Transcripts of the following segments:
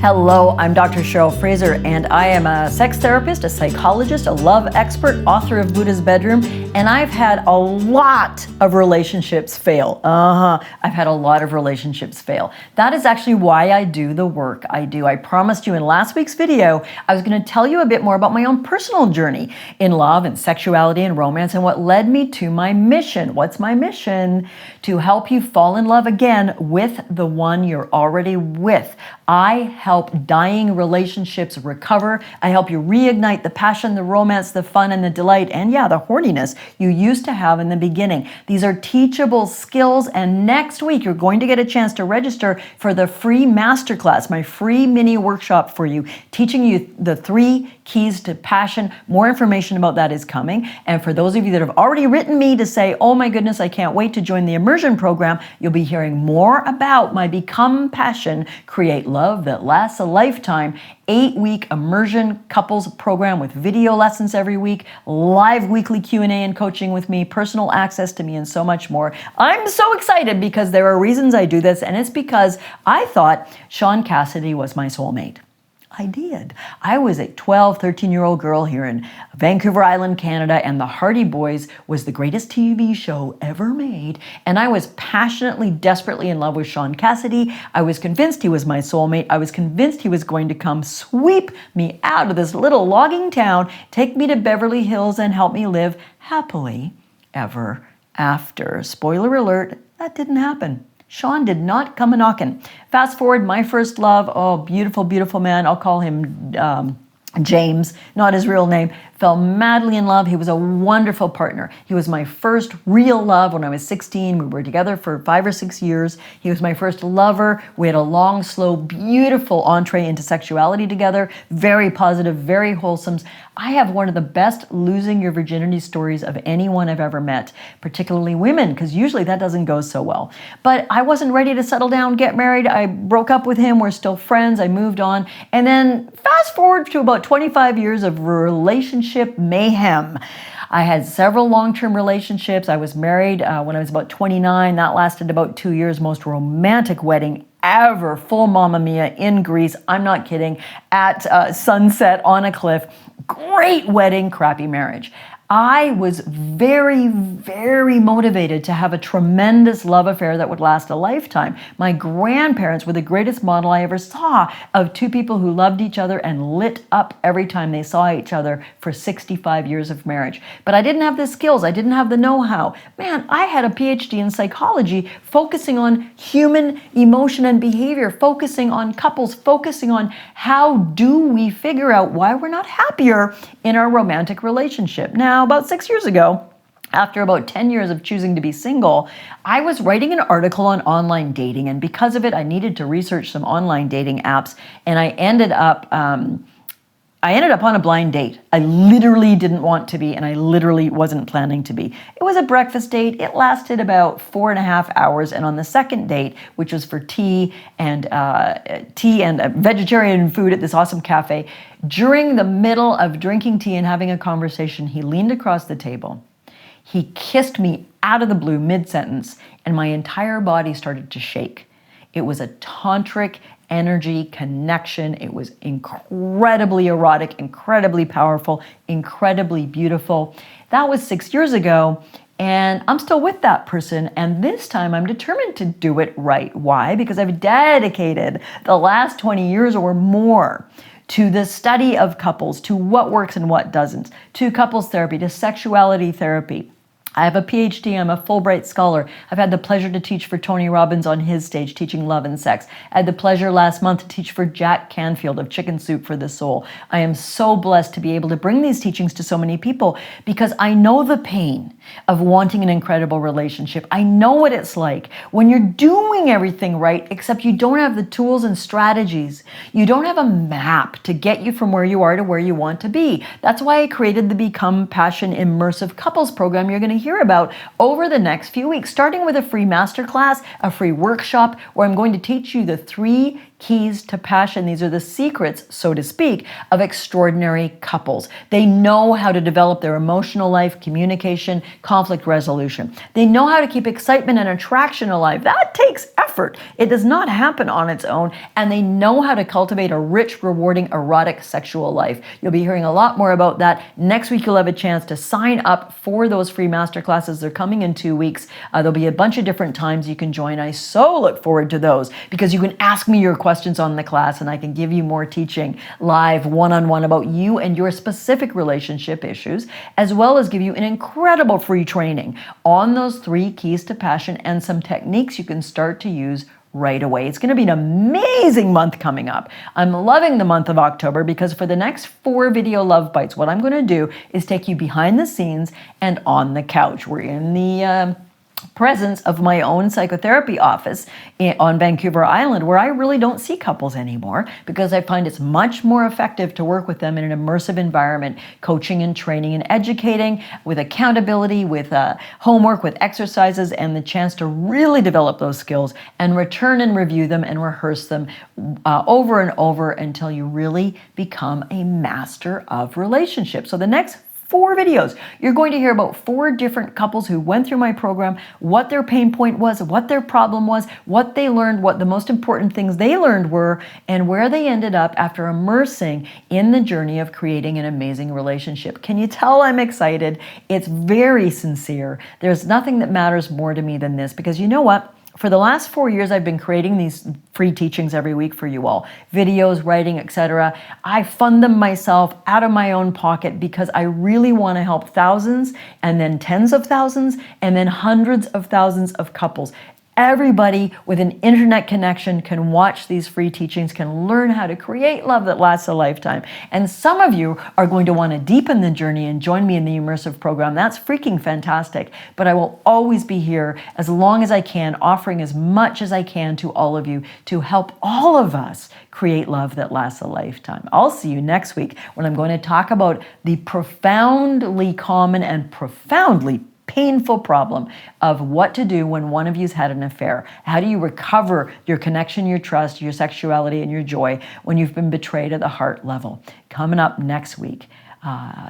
Hello, I'm Dr. Cheryl Fraser, and I am a sex therapist, a psychologist, a love expert, author of Buddha's Bedroom, and I've had a lot of relationships fail. I've had a lot of relationships fail. That is actually why I do the work I do. I promised you in last week's video, I was going to tell you a bit more about my own personal journey in love and sexuality and romance and what led me to my mission. What's my mission? To help you fall in love again with the one you're already with. I help dying relationships recover. I help you reignite the passion, the romance, the fun, and the delight, and yeah, the horniness you used to have in the beginning. These are teachable skills, and next week you're going to get a chance to register for the free masterclass, my free mini workshop for you, teaching you the 3 keys to passion. More information about that is coming. And for those of you that have already written me to say, oh my goodness, I can't wait to join the immersion program, you'll be hearing more about my Become Passion, Create Love That Lasts a Lifetime 8-week immersion couples program with video lessons every week, live weekly Q&A and coaching with me, personal access to me, and so much more. I'm so excited because there are reasons I do this, and it's because I thought Shaun Cassidy was my soulmate. I did. I was a 12, 13-year-old girl here in Vancouver Island, Canada, and The Hardy Boys was the greatest TV show ever made. And I was passionately, desperately in love with Shaun Cassidy. I was convinced he was my soulmate. I was convinced he was going to come sweep me out of this little logging town, take me to Beverly Hills, and help me live happily ever after. Spoiler alert, that didn't happen. Shaun did not come a-knockin'. Fast forward, my first love, oh, beautiful, beautiful man. I'll call him James, not his real name. Fell madly in love. He was a wonderful partner. He was my first real love when I was 16. We were together for 5 or 6 years. He was my first lover. We had a long, slow, beautiful entree into sexuality together. Very positive, very wholesome. I have one of the best losing your virginity stories of anyone I've ever met, particularly women, because usually that doesn't go so well. But I wasn't ready to settle down, get married. I broke up with him. We're still friends. I moved on. And then fast forward to about 25 years of relationship mayhem. I had several long-term relationships. I was married when I was about 29. That lasted about 2 years. Most romantic wedding ever. Full Mamma Mia in Greece. I'm not kidding. At sunset on a cliff. Great wedding, crappy marriage. I was very, very motivated to have a tremendous love affair that would last a lifetime. My grandparents were the greatest model I ever saw of 2 people who loved each other and lit up every time they saw each other for 65 years of marriage. But I didn't have the skills. I didn't have the know-how. Man, I had a PhD in psychology focusing on human emotion and behavior, focusing on couples, focusing on how do we figure out why we're not happier in our romantic relationship. Now, about 6 years ago, after about 10 years of choosing to be single, I was writing an article on online dating, and because of it, I needed to research some online dating apps, and I ended up on a blind date. I literally didn't want to be, and I literally wasn't planning to be. It was a breakfast date. It lasted about 4.5 hours, and on the second date, which was for tea and vegetarian food at this awesome cafe, during the middle of drinking tea and having a conversation, he leaned across the table. He kissed me out of the blue mid-sentence, and my entire body started to shake. It was a tantric energy connection. It was incredibly erotic, incredibly powerful, incredibly beautiful. That was 6 years ago, and I'm still with that person. And this time I'm determined to do it right. Why? Because I've dedicated the last 20 years or more to the study of couples, to what works and what doesn't, to couples therapy, to sexuality therapy. I have a PhD, I'm a Fulbright scholar. I've had the pleasure to teach for Tony Robbins on his stage, teaching love and sex. I had the pleasure last month to teach for Jack Canfield of Chicken Soup for the Soul. I am so blessed to be able to bring these teachings to so many people because I know the pain of wanting an incredible relationship. I know what it's like when you're doing everything right, except you don't have the tools and strategies. You don't have a map to get you from where you are to where you want to be. That's why I created the Become Passion Immersive Couples program you're going to hear about over the next few weeks, starting with a free masterclass, a free workshop, where I'm going to teach you the 3 keys to passion. These are the secrets, so to speak, of extraordinary couples. They know how to develop their emotional life, communication, conflict resolution. They know how to keep excitement and attraction alive. That takes effort. It does not happen on its own. And they know how to cultivate a rich, rewarding, erotic sexual life. You'll be hearing a lot more about that. Next week, you'll have a chance to sign up for those free masterclasses. They're coming in 2 weeks. There'll be a bunch of different times you can join. I so look forward to those because you can ask me your questions on the class and I can give you more teaching live one-on-one about you and your specific relationship issues, as well as give you an incredible free training on those 3 keys to passion and some techniques you can start to use right away. It's going to be an amazing month coming up. I'm loving the month of October because for the next 4 video love bites, what I'm going to do is take you behind the scenes and on the couch. We're in the presence of my own psychotherapy office on Vancouver Island, where I really don't see couples anymore because I find it's much more effective to work with them in an immersive environment, coaching and training and educating with accountability, with homework, with exercises, and the chance to really develop those skills and return and review them and rehearse them over and over until you really become a master of relationships. So the next 4 videos, you're going to hear about 4 different couples who went through my program, what their pain point was, what their problem was, what they learned, what the most important things they learned were, and where they ended up after immersing in the journey of creating an amazing relationship. Can you tell I'm excited? It's very sincere. There's nothing that matters more to me than this because you know what? For the last 4 years, I've been creating these free teachings every week for you all. Videos, writing, etc. I fund them myself out of my own pocket because I really want to help thousands and then tens of thousands and then hundreds of thousands of couples. Everybody with an internet connection can watch these free teachings, can learn how to create love that lasts a lifetime. And some of you are going to want to deepen the journey and join me in the immersive program. That's freaking fantastic. But I will always be here as long as I can, offering as much as I can to all of you to help all of us create love that lasts a lifetime. I'll see you next week when I'm going to talk about the profoundly common and profoundly painful problem of what to do when one of you's had an affair. How do you recover your connection, your trust, your sexuality, and your joy when you've been betrayed at the heart level? Coming up next week.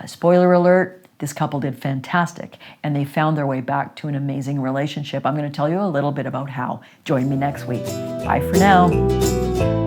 Spoiler alert, this couple did fantastic and they found their way back to an amazing relationship. I'm going to tell you a little bit about how. Join me next week. Bye for now.